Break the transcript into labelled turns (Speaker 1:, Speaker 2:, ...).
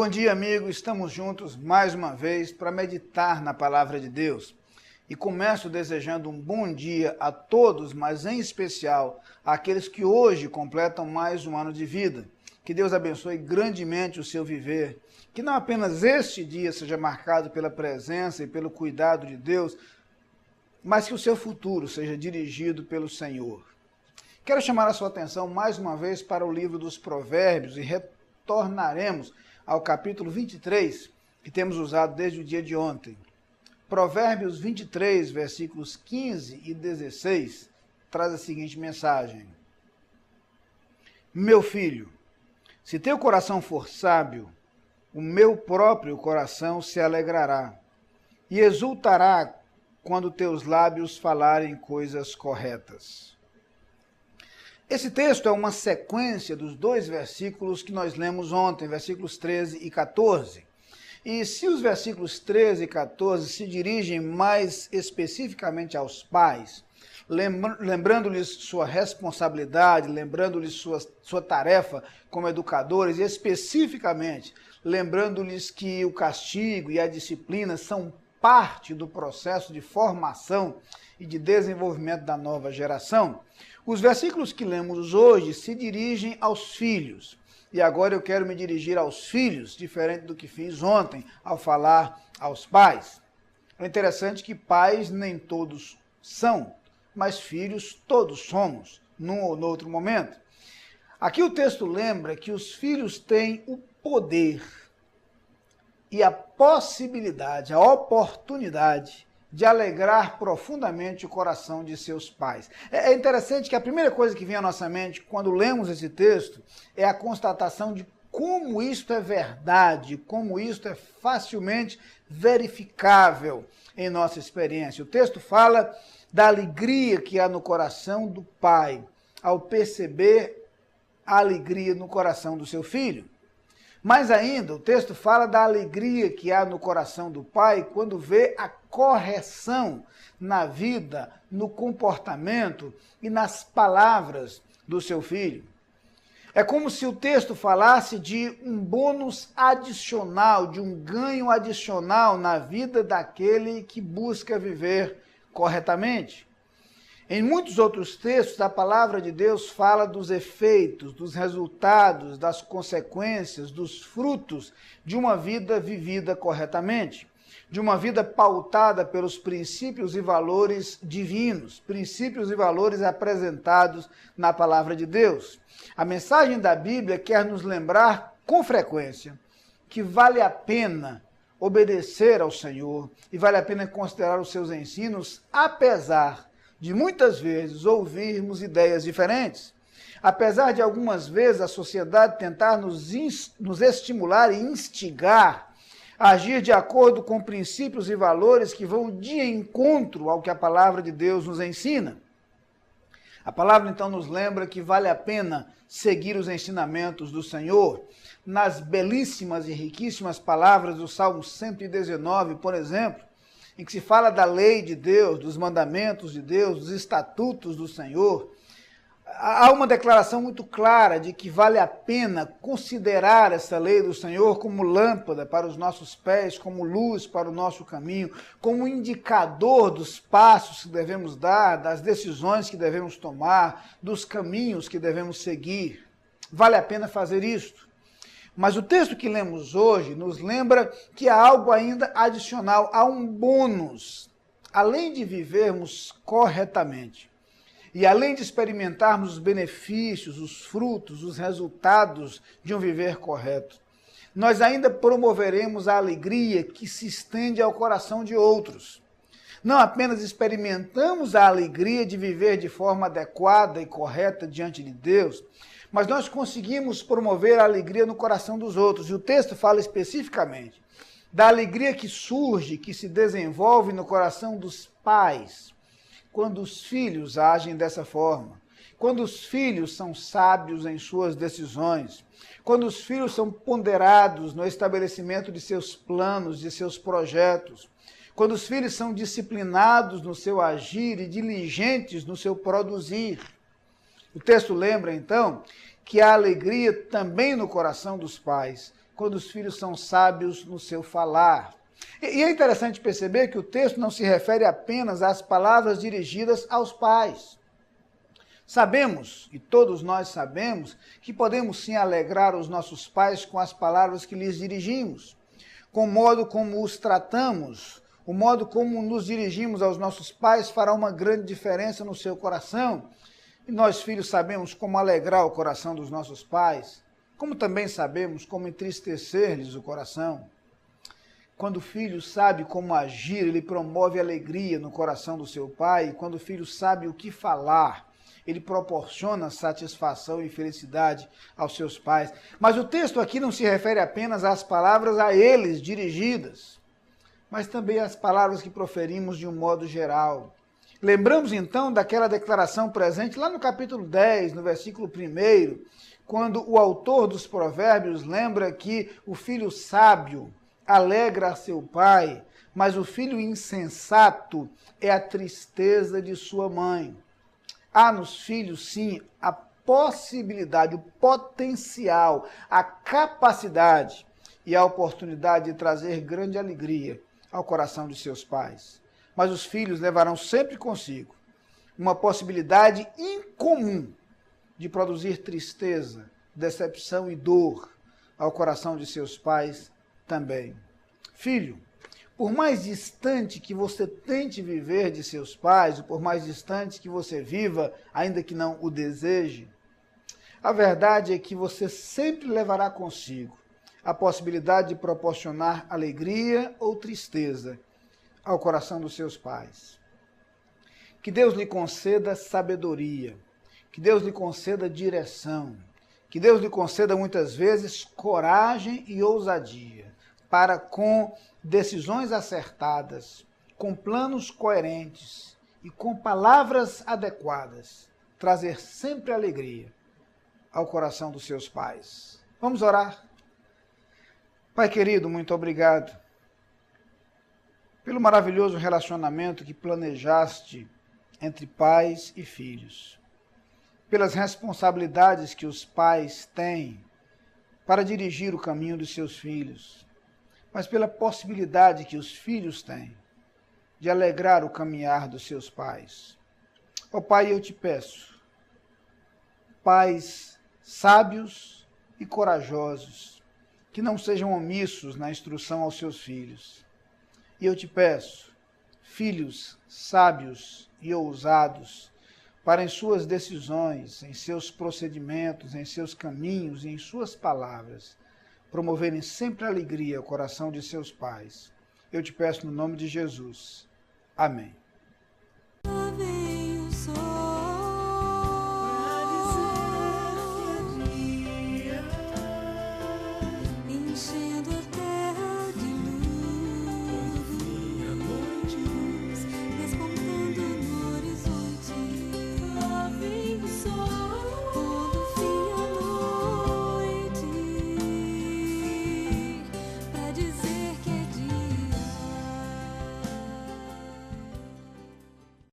Speaker 1: Bom dia, amigo. Estamos juntos mais uma vez para meditar na palavra de Deus. E começo desejando um bom dia a todos, mas em especial àqueles que hoje completam mais um ano de vida. Que Deus abençoe grandemente o seu viver. Que não apenas este dia seja marcado pela presença e pelo cuidado de Deus, mas que o seu futuro seja dirigido pelo Senhor. Quero chamar a sua atenção mais uma vez para o livro dos Provérbios e retornaremos ao capítulo 23, que temos usado desde o dia de ontem. Provérbios 23, versículos 15 e 16, traz a seguinte mensagem. Meu filho, se teu coração for sábio, o meu próprio coração se alegrará e exultará quando teus lábios falarem coisas corretas. Esse texto é uma sequência dos dois versículos que nós lemos ontem, versículos 13 e 14. E se os versículos 13 e 14 se dirigem mais especificamente aos pais, lembrando-lhes sua responsabilidade, lembrando-lhes sua tarefa como educadores, e especificamente lembrando-lhes que o castigo e a disciplina são parte do processo de formação e de desenvolvimento da nova geração, os versículos que lemos hoje se dirigem aos filhos. E agora eu quero me dirigir aos filhos, diferente do que fiz ontem, ao falar aos pais. É interessante que pais nem todos são, mas filhos todos somos, num ou no outro momento. Aqui o texto lembra que os filhos têm o poder e a possibilidade, a oportunidade de alegrar profundamente o coração de seus pais. É interessante que a primeira coisa que vem à nossa mente quando lemos esse texto é a constatação de como isto é verdade, como isto é facilmente verificável em nossa experiência. O texto fala da alegria que há no coração do pai ao perceber a alegria no coração do seu filho. Mais ainda, o texto fala da alegria que há no coração do pai quando vê a correção na vida, no comportamento e nas palavras do seu filho. É como se o texto falasse de um bônus adicional, de um ganho adicional na vida daquele que busca viver corretamente. Em muitos outros textos, a palavra de Deus fala dos efeitos, dos resultados, das consequências, dos frutos de uma vida vivida corretamente, de uma vida pautada pelos princípios e valores divinos, princípios e valores apresentados na palavra de Deus. A mensagem da Bíblia quer nos lembrar com frequência que vale a pena obedecer ao Senhor e vale a pena considerar os seus ensinos, apesar de muitas vezes ouvirmos ideias diferentes. Apesar de algumas vezes a sociedade tentar nos estimular e instigar a agir de acordo com princípios e valores que vão de encontro ao que a palavra de Deus nos ensina. A palavra então nos lembra que vale a pena seguir os ensinamentos do Senhor. Nas belíssimas e riquíssimas palavras do Salmo 119, por exemplo, em que se fala da lei de Deus, dos mandamentos de Deus, dos estatutos do Senhor, há uma declaração muito clara de que vale a pena considerar essa lei do Senhor como lâmpada para os nossos pés, como luz para o nosso caminho, como indicador dos passos que devemos dar, das decisões que devemos tomar, dos caminhos que devemos seguir. Vale a pena fazer isto. Mas o texto que lemos hoje nos lembra que há algo ainda adicional, há um bônus. Além de vivermos corretamente e além de experimentarmos os benefícios, os frutos, os resultados de um viver correto, nós ainda promoveremos a alegria que se estende ao coração de outros. Não apenas experimentamos a alegria de viver de forma adequada e correta diante de Deus, mas nós conseguimos promover a alegria no coração dos outros. E o texto fala especificamente da alegria que surge, que se desenvolve no coração dos pais, quando os filhos agem dessa forma, quando os filhos são sábios em suas decisões, quando os filhos são ponderados no estabelecimento de seus planos, de seus projetos, quando os filhos são disciplinados no seu agir e diligentes no seu produzir. O texto lembra, então, que há alegria também no coração dos pais, quando os filhos são sábios no seu falar. E é interessante perceber que o texto não se refere apenas às palavras dirigidas aos pais. Sabemos, e todos nós sabemos, que podemos sim alegrar os nossos pais com as palavras que lhes dirigimos, com o modo como os tratamos, o modo como nos dirigimos aos nossos pais fará uma grande diferença no seu coração. E nós, filhos, sabemos como alegrar o coração dos nossos pais, como também sabemos como entristecer-lhes o coração. Quando o filho sabe como agir, ele promove alegria no coração do seu pai. E quando o filho sabe o que falar, ele proporciona satisfação e felicidade aos seus pais. Mas o texto aqui não se refere apenas às palavras a eles dirigidas, mas também às palavras que proferimos de um modo geral. Lembramos então daquela declaração presente lá no capítulo 10, no versículo 1, quando o autor dos provérbios lembra que o filho sábio alegra a seu pai, mas o filho insensato é a tristeza de sua mãe. Há nos filhos, sim, a possibilidade, o potencial, a capacidade e a oportunidade de trazer grande alegria ao coração de seus pais. Mas os filhos levarão sempre consigo uma possibilidade incomum de produzir tristeza, decepção e dor ao coração de seus pais também. Filho, por mais distante que você tente viver de seus pais, ou por mais distante que você viva, ainda que não o deseje, a verdade é que você sempre levará consigo a possibilidade de proporcionar alegria ou tristeza ao coração dos seus pais. Que Deus lhe conceda sabedoria, que Deus lhe conceda direção, que Deus lhe conceda muitas vezes coragem e ousadia para, com decisões acertadas, com planos coerentes e com palavras adequadas, trazer sempre alegria ao coração dos seus pais. Vamos orar? Pai querido, muito obrigado pelo maravilhoso relacionamento que planejaste entre pais e filhos, pelas responsabilidades que os pais têm para dirigir o caminho dos seus filhos, mas pela possibilidade que os filhos têm de alegrar o caminhar dos seus pais. Ó Pai, eu te peço, pais sábios e corajosos, que não sejam omissos na instrução aos seus filhos. E eu te peço, filhos sábios e ousados, para em suas decisões, em seus procedimentos, em seus caminhos e em suas palavras, promoverem sempre alegria ao coração de seus pais. Eu te peço no nome de Jesus. Amém.